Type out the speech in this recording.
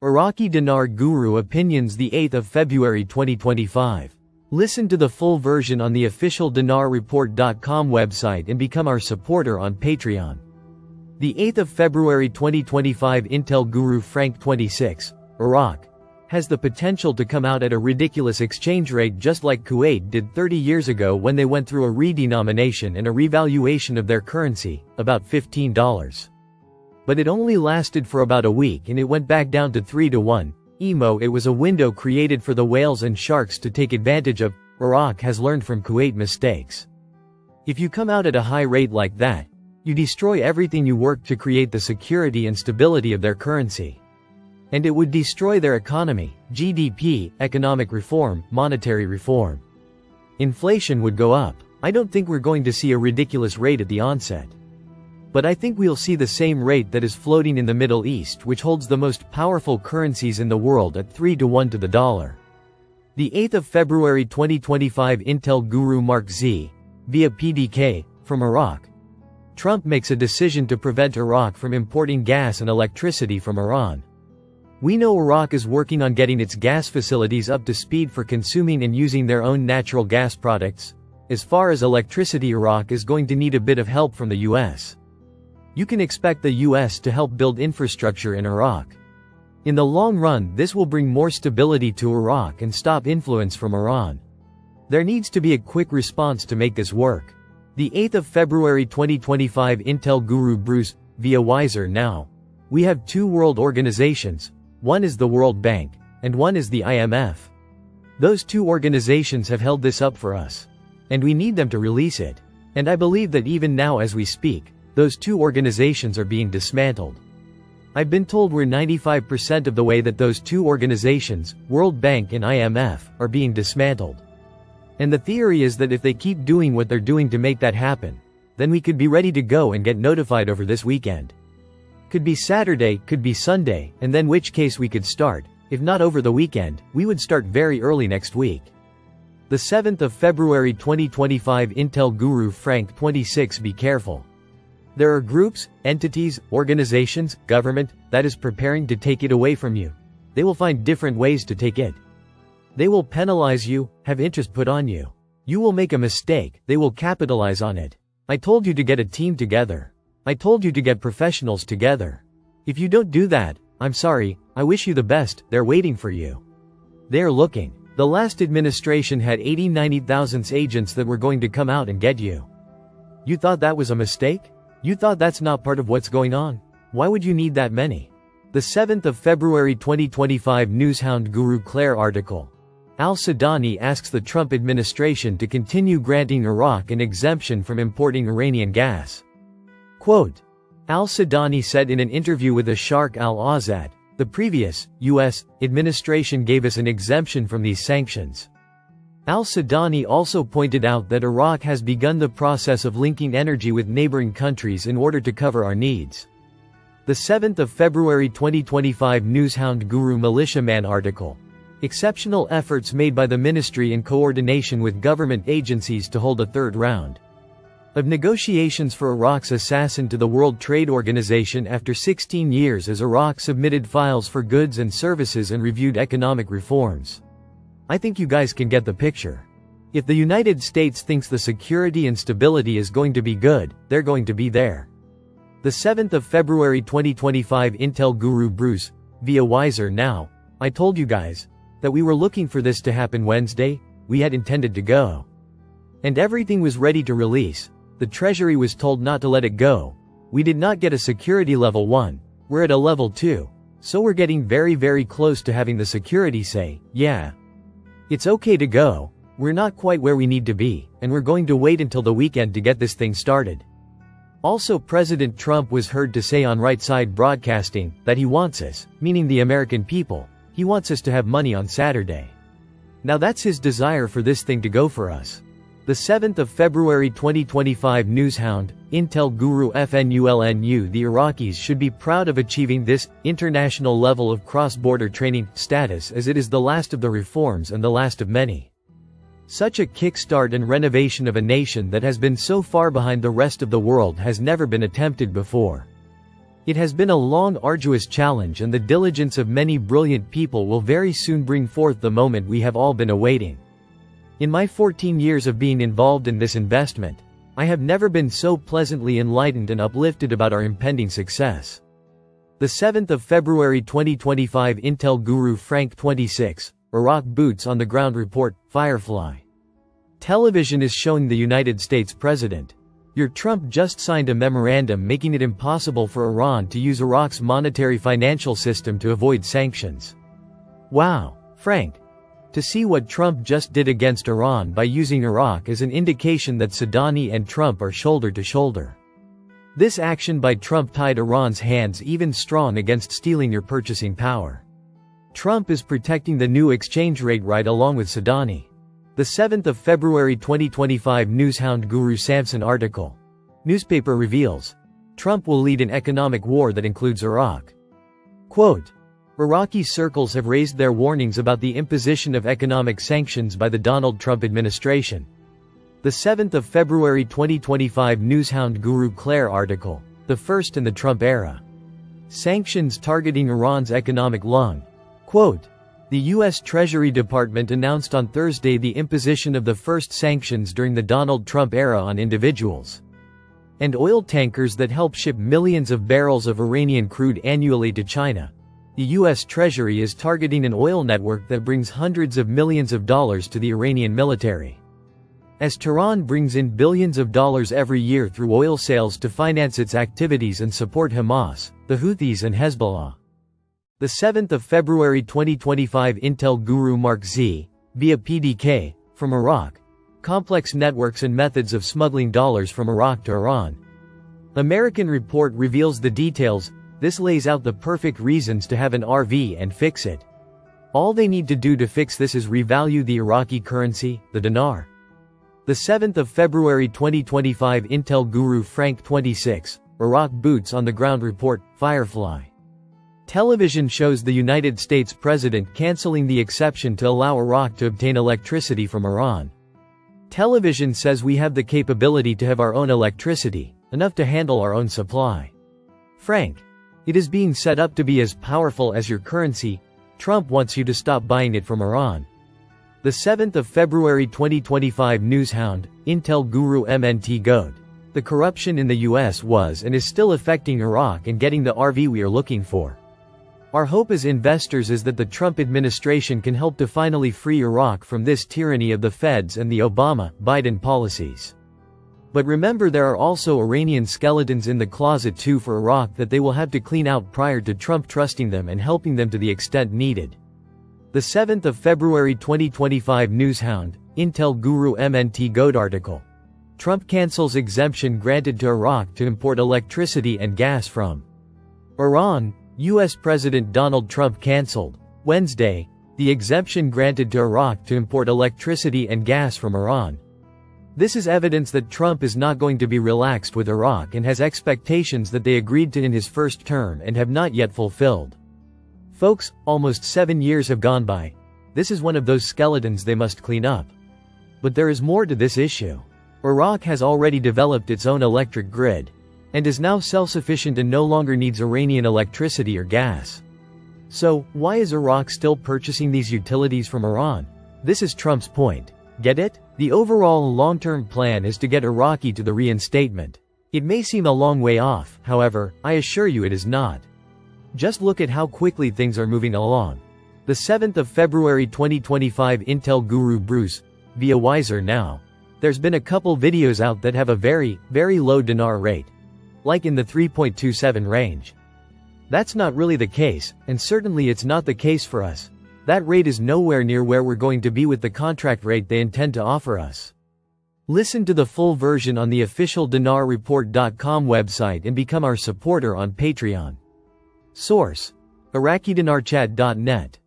Iraqi Dinar Guru Opinions, the 8th of February 2025. Listen to the full version on the official dinarreport.com website and become our supporter on Patreon. The 8th of February 2025. Intel Guru Frank 26, Iraq has the potential to come out at a ridiculous exchange rate just like Kuwait did 30 years ago when they went through a redenomination and a revaluation of their currency, about $15. But it only lasted for about a week and it went back down to 3-1. It was a window created for the whales and sharks to take advantage of. Iraq has learned from Kuwait mistakes. If you come out at a high rate like that, you destroy everything you worked to create, the security and stability of their currency. And it would destroy their economy, GDP, economic reform, monetary reform. Inflation would go up. I don't think we're going to see a ridiculous rate at the onset. But I think we'll see the same rate that is floating in the Middle East, which holds the most powerful currencies in the world, at 3-1 to the dollar. The 8th of February 2025. Intel Guru Mark Z. Via PDK, from Iraq. Trump makes a decision to prevent Iraq from importing gas and electricity from Iran. We know Iraq is working on getting its gas facilities up to speed for consuming and using their own natural gas products. As far as electricity, Iraq is going to need a bit of help from the US. You can expect the US to help build infrastructure in Iraq. In the long run, this will bring more stability to Iraq and stop influence from Iran. There needs to be a quick response to make this work. The 8th of February 2025. Intel Guru Bruce, via Wiser Now. We have two world organizations. One is the World Bank, and one is the IMF. Those two organizations have held this up for us. And we need them to release it. And I believe that even now as we speak, those two organizations are being dismantled. I've been told we're 95% of the way that those two organizations, World Bank and IMF, are being dismantled. And the theory is that if they keep doing what they're doing to make that happen, then we could be ready to go and get notified over this weekend. Could be Saturday, could be Sunday, and then which case we could start. If not over the weekend, we would start very early next week. The 7th of February 2025. Intel Guru Frank 26. Be careful. There are groups, entities, organizations, government, that is preparing to take it away from you. They will find different ways to take it. They will penalize you, have interest put on you. You will make a mistake, they will capitalize on it. I told you to get a team together. I told you to get professionals together. If you don't do that, I'm sorry, I wish you the best, they're waiting for you. They're looking. The last administration had 80-90,000 agents that were going to come out and get you. You thought that was a mistake? You thought that's not part of what's going on? Why would you need that many? The 7th of February 2025. Newshound Guru Claire article. Al-Sudani asks the Trump administration to continue granting Iraq an exemption from importing Iranian gas. Quote, Al-Sudani said in an interview with Asharq al-Azad, the previous, U.S. administration gave us an exemption from these sanctions. Al-Sudani also pointed out that Iraq has begun the process of linking energy with neighboring countries in order to cover our needs. The 7th of February 2025. Newshound Guru Militiaman article. Exceptional efforts made by the ministry in coordination with government agencies to hold a third round of negotiations for Iraq's assassin to the World Trade Organization after 16 years as Iraq submitted files for goods and services and reviewed economic reforms. I think you guys can get the picture. If the United States thinks the security and stability is going to be good, they're going to be there. The 7th of February 2025. Intel Guru Bruce, via Wiser Now. I told you guys that we were looking for this to happen Wednesday. We had intended to go. And everything was ready to release. The Treasury was told not to let it go. We did not get a security level 1. We're at a level 2. So we're getting very, very close to having the security say, yeah, it's okay to go. We're not quite where we need to be, and we're going to wait until the weekend to get this thing started. Also, President Trump was heard to say on Right Side Broadcasting that he wants us, meaning the American people, he wants us to have money on Saturday. Now that's his desire for this thing to go for us. The 7th of February 2025. Newshound, Intel Guru FNULNU. The Iraqis should be proud of achieving this international level of cross-border training status, as it is the last of the reforms and the last of many. Such a kickstart and renovation of a nation that has been so far behind the rest of the world has never been attempted before. It has been a long, arduous challenge, and the diligence of many brilliant people will very soon bring forth the moment we have all been awaiting. In my 14 years of being involved in this investment, I have never been so pleasantly enlightened and uplifted about our impending success. The 7th of February 2025 Intel Guru Frank 26, Iraq Boots on the Ground Report, Firefly. Television is showing the United States President. Your Trump just signed a memorandum making it impossible for Iran to use Iraq's monetary financial system to avoid sanctions. Wow, Frank. To see what Trump just did against Iran by using Iraq is an indication that Saudani and Trump are shoulder to shoulder. This action by Trump tied Iran's hands even strong against stealing your purchasing power. Trump is protecting the new exchange rate right along with Saudani. The 7th of February 2025 Newshound Guru Samson article. Newspaper reveals. Trump will lead an economic war that includes Iraq. Quote, Iraqi circles have raised their warnings about the imposition of economic sanctions by the Donald Trump administration. The 7th of February 2025 Newshound Guru Claire article. The first in the Trump era. Sanctions targeting Iran's economic lung. Quote, the U.S. Treasury Department announced on Thursday the imposition of the first sanctions during the Donald Trump era on individuals and oil tankers that help ship millions of barrels of Iranian crude annually to China. The U.S. Treasury is targeting an oil network that brings hundreds of millions of dollars to the Iranian military. As Tehran brings in billions of dollars every year through oil sales to finance its activities and support Hamas, the Houthis and Hezbollah. The 7th of February 2025 Intel Guru Mark Z, via PDK, from Iraq. Complex networks and methods of smuggling dollars from Iraq to Iran. American report reveals the details. This lays out the perfect reasons to have an RV and fix it. All they need to do to fix this is revalue the Iraqi currency, the dinar. The 7th of February 2025 Intel Guru Frank 26, Iraq Boots on the Ground Report, Firefly. Television shows the United States President canceling the exception to allow Iraq to obtain electricity from Iran. Television says we have the capability to have our own electricity, enough to handle our own supply. Frank. It is being set up to be as powerful as your currency. Trump wants you to stop buying it from Iran. The 7th of February 2025 Newshound, Intel Guru MNT Goat. The corruption in the US was and is still affecting Iraq and getting the RV we are looking for. Our hope as investors is that the Trump administration can help to finally free Iraq from this tyranny of the Feds and the Obama-Biden policies. But remember, there are also Iranian skeletons in the closet too for Iraq that they will have to clean out prior to Trump trusting them and helping them to the extent needed. The 7th of February 2025 Newshound, Intel Guru MNT Goat article. Trump cancels exemption granted to Iraq to import electricity and gas from Iran. U.S. President Donald Trump canceled, Wednesday, the exemption granted to Iraq to import electricity and gas from Iran. This is evidence that Trump is not going to be relaxed with Iraq and has expectations that they agreed to in his first term and have not yet fulfilled. Folks, almost 7 years have gone by. This is one of those skeletons they must clean up. But there is more to this issue. Iraq has already developed its own electric grid and is now self-sufficient and no longer needs Iranian electricity or gas. So, why is Iraq still purchasing these utilities from Iran? This is Trump's point. Get it? The overall long-term plan is to get Iraqi to the reinstatement. It may seem a long way off, however, I assure you it is not. Just look at how quickly things are moving along. The 7th of February 2025 Intel Guru Bruce, via Wiser Now. There's been a couple videos out that have a very, very low dinar rate. Like in the 3.27 range. That's not really the case, and certainly it's not the case for us. That rate is nowhere near where we're going to be with the contract rate they intend to offer us. Listen to the full version on the official dinarreport.com website and become our supporter on Patreon. Source: IraqiDinarChat.net